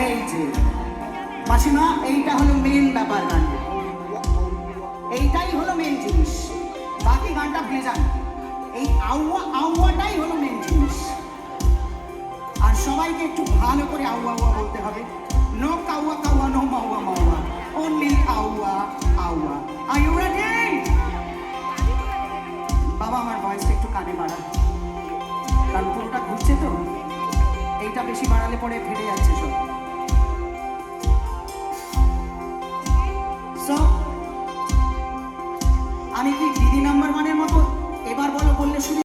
এই যে মাসিমা, এইটা হলো মেন ব্যাপার গান, এইটাই হলো মেন জিনিস, বাকি গানটা ভুলে যান। এই আউয়া আউয়াটাই হলো মেন জিনিস। আর সবাইকে একটু ভালো করে আউয়া আউয়া বলতে হবে। নো কাউয়া কাউয়া, নো মাউয়া মাউয়া, অনলি আউয়া আউয়া। আর ইউ রেডি? বাবা আমার ভয়েসটা একটু কানে বাড়া, কারণ পুরোটা ঘুরছে তো, এইটা বেশি বাড়ালে পরে ফেটে যাচ্ছে।